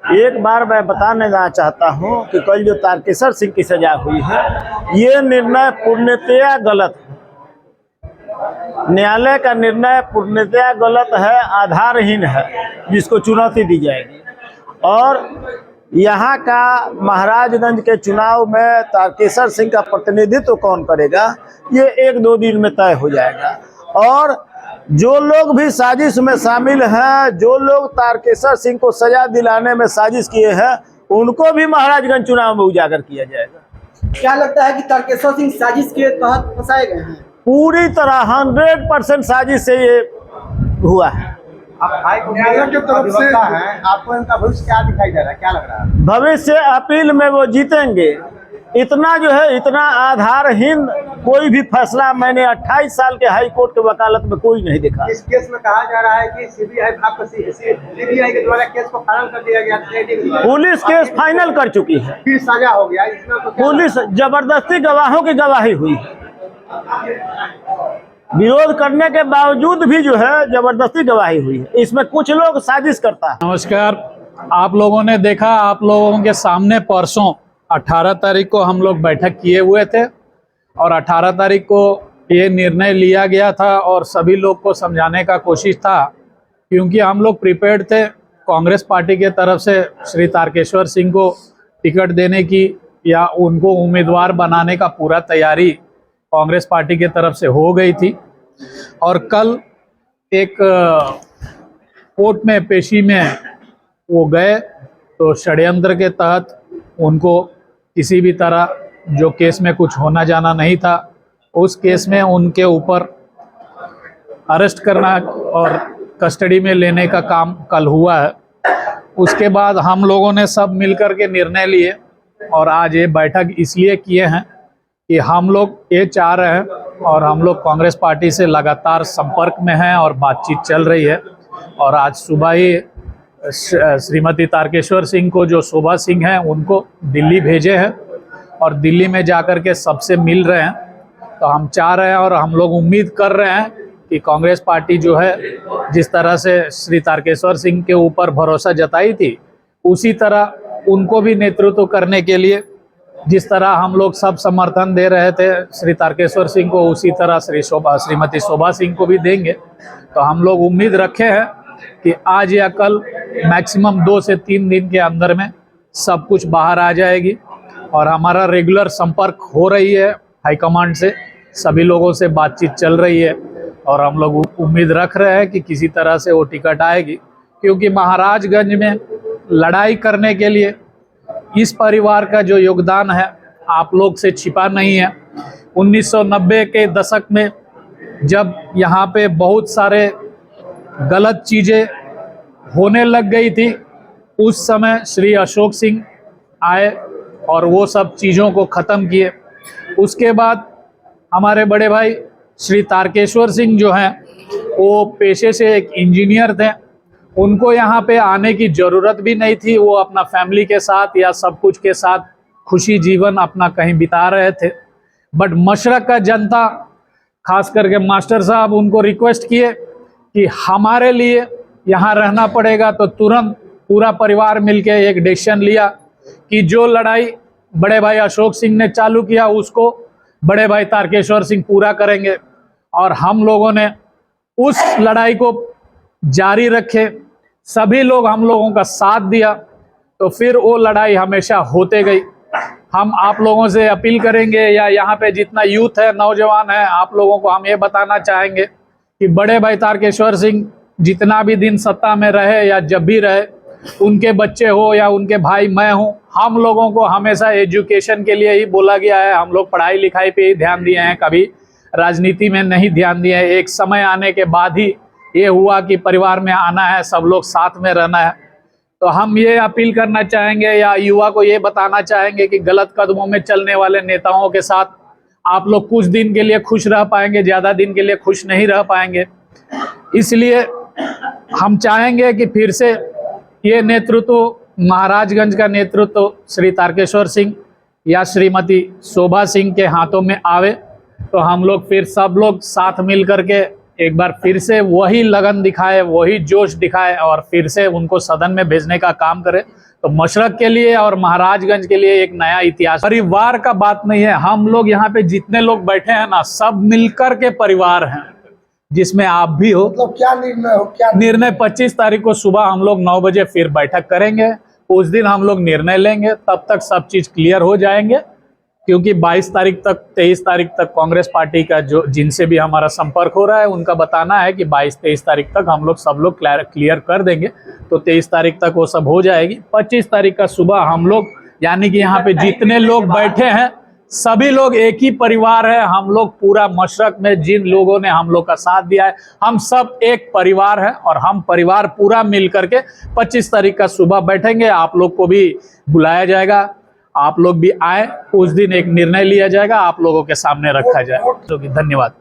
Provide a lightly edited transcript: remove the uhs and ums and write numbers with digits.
एक बार मैं बताने जाना चाहता हूं कि कल जो तारकेश्वर सिंह की सजा हुई है, ये निर्णय पूर्णतया गलत है। न्यायालय का निर्णय पूर्णतया गलत है, आधारहीन है, जिसको चुनौती दी जाएगी। और यहाँ का महाराजगंज के चुनाव में तारकेश्वर सिंह का प्रतिनिधित्व कौन करेगा, ये 1-2 दिन में तय हो जाएगा। और जो लोग भी साजिश में शामिल हैं, जो लोग तारकेश्वर सिंह को सजा दिलाने में साजिश किए हैं, उनको भी महाराजगंज चुनाव में उजागर किया जाएगा। क्या लगता है कि तारकेश्वर सिंह साजिश के तहत फंसाए गए हैं? पूरी तरह 100% साजिश से ये हुआ है। न्यायालय की तरफ से है, आपको इनका भविष्य क्या दिखाई दे रहा है, क्या लग रहा है? भविष्य अपील में वो जीतेंगे। इतना जो है, इतना आधारहीन कोई भी फैसला मैंने 28 साल के हाई कोर्ट के वकालत में कोई नहीं देखा। इस केस में कहा जा रहा है कि सीबीआई के द्वारा केस को फाइनल कर दिया गया। पुलिस केस फाइनल कर चुकी है, फिर सजा हो गया इसमें तो पुलिस जबरदस्ती गवाहों की गवाही हुई है। विरोध करने के बावजूद भी जो है जबरदस्ती गवाही हुई है। इसमें कुछ लोग साजिश करता है। नमस्कार, आप लोगों ने देखा, आप लोगों के सामने परसों 18 तारीख को हम लोग बैठक किए हुए थे और 18 तारीख को ये निर्णय लिया गया था और सभी लोग को समझाने का कोशिश था, क्योंकि हम लोग प्रिपेयर्ड थे। कांग्रेस पार्टी के तरफ से श्री तारकेश्वर सिंह को टिकट देने की या उनको उम्मीदवार बनाने का पूरा तैयारी कांग्रेस पार्टी की तरफ से हो गई थी। और कल एक कोर्ट में पेशी में वो गए तो षड्यंत्र के तहत उनको किसी भी तरह जो केस में कुछ होना जाना नहीं था, उस केस में उनके ऊपर अरेस्ट करना और कस्टडी में लेने का काम कल हुआ है। उसके बाद हम लोगों ने सब मिलकर के निर्णय लिए और आज ये बैठक इसलिए किए हैं कि हम लोग ये चाह रहे हैं और हम लोग कांग्रेस पार्टी से लगातार संपर्क में हैं और बातचीत चल रही है। और आज सुबह ही श्रीमती तारकेश्वर सिंह को, जो शोभा सिंह हैं, उनको दिल्ली भेजे हैं और दिल्ली में जाकर के सबसे मिल रहे हैं। तो हम चाह रहे हैं और हम लोग उम्मीद कर रहे हैं कि कांग्रेस पार्टी जो है, जिस तरह से श्री तारकेश्वर सिंह के ऊपर भरोसा जताई थी, उसी तरह उनको भी नेतृत्व करने के लिए जिस तरह हम लोग सब समर्थन दे रहे थे श्री तारकेश्वर सिंह को, उसी तरह श्रीमती शोभा सिंह को भी देंगे। तो हम लोग उम्मीद रखे हैं कि आज या कल मैक्सिमम 2 से 3 दिन के अंदर में सब कुछ बाहर आ जाएगी। और हमारा रेगुलर संपर्क हो रही है हाईकमांड से, सभी लोगों से बातचीत चल रही है और हम लोग उम्मीद रख रहे हैं कि किसी तरह से वो टिकट आएगी, क्योंकि महाराजगंज में लड़ाई करने के लिए इस परिवार का जो योगदान है आप लोग से छिपा नहीं है। 1990 के दशक में जब यहाँ पे बहुत सारे गलत चीज़ें होने लग गई थी, उस समय श्री अशोक सिंह आए और वो सब चीज़ों को ख़त्म किए। उसके बाद हमारे बड़े भाई श्री तारकेश्वर सिंह जो हैं, वो पेशे से एक इंजीनियर थे, उनको यहाँ पे आने की ज़रूरत भी नहीं थी। वो अपना फैमिली के साथ या सब कुछ के साथ खुशी जीवन अपना कहीं बिता रहे थे। बट मशरक का जनता, खास करके मास्टर साहब, उनको रिक्वेस्ट किए कि हमारे लिए यहाँ रहना पड़ेगा। तो तुरंत पूरा परिवार मिलके एक डिसीजन लिया कि जो लड़ाई बड़े भाई अशोक सिंह ने चालू किया, उसको बड़े भाई तारकेश्वर सिंह पूरा करेंगे। और हम लोगों ने उस लड़ाई को जारी रखे, सभी लोग हम लोगों का साथ दिया, तो फिर वो लड़ाई हमेशा होते गई। हम आप लोगों से अपील करेंगे, या यहाँ पे जितना यूथ है, नौजवान है, आप लोगों को हम ये बताना चाहेंगे कि बड़े भाई तारकेश्वर सिंह जितना भी दिन सत्ता में रहे या जब भी रहे, उनके बच्चे हो या उनके भाई मैं हूँ, हम लोगों को हमेशा एजुकेशन के लिए ही बोला गया है। हम लोग पढ़ाई लिखाई पे ही ध्यान दिए हैं, कभी राजनीति में नहीं ध्यान दिए हैं। एक समय आने के बाद ही ये हुआ कि परिवार में आना है, सब लोग साथ में रहना है। तो हम ये अपील करना चाहेंगे या युवा को ये बताना चाहेंगे कि गलत कदमों में चलने वाले नेताओं के साथ आप लोग कुछ दिन के लिए खुश रह पाएंगे, ज़्यादा दिन के लिए खुश नहीं रह पाएंगे। इसलिए हम चाहेंगे कि फिर से ये नेतृत्व, महाराजगंज का नेतृत्व श्री तारकेश्वर सिंह या श्रीमती शोभा सिंह के हाथों में आवे, तो हम लोग फिर सब लोग साथ मिल करके एक बार फिर से वही लगन दिखाए, वही जोश दिखाए और फिर से उनको सदन में भेजने का काम करें। तो तो मशरक के लिए और महाराजगंज के लिए एक नया इतिहास। परिवार का बात नहीं है, हम लोग यहाँ पे जितने लोग बैठे हैं ना, सब मिलकर के परिवार हैं, जिसमें आप भी हो। मतलब क्या निर्णय हो, क्या निर्णय 25 तारीख को सुबह हम लोग 9 बजे फिर बैठक करेंगे। उस दिन हम लोग निर्णय लेंगे, तब तक सब चीज क्लियर हो जाएंगे, क्योंकि 22 तारीख तक 23 तारीख तक कांग्रेस पार्टी का जो जिनसे भी हमारा संपर्क हो रहा है उनका बताना है कि 22-23 तारीख तक हम लोग सब लोग क्लियर कर देंगे। तो 23 तारीख तक वो सब हो जाएगी। 25 तारीख का सुबह हम लोग, यानी कि यहाँ पे जितने लोग बैठे हैं सभी लोग एक ही परिवार है। हम लोग पूरा मशरक में जिन लोगों ने हम लोग का साथ दिया है, हम सब एक परिवार है और हम परिवार पूरा मिल करके 25 तारीख का सुबह बैठेंगे। आप लोग को भी बुलाया जाएगा, आप लोग भी आए, उस दिन एक निर्णय लिया जाएगा, आप लोगों के सामने रखा जाएगा। धन्यवाद।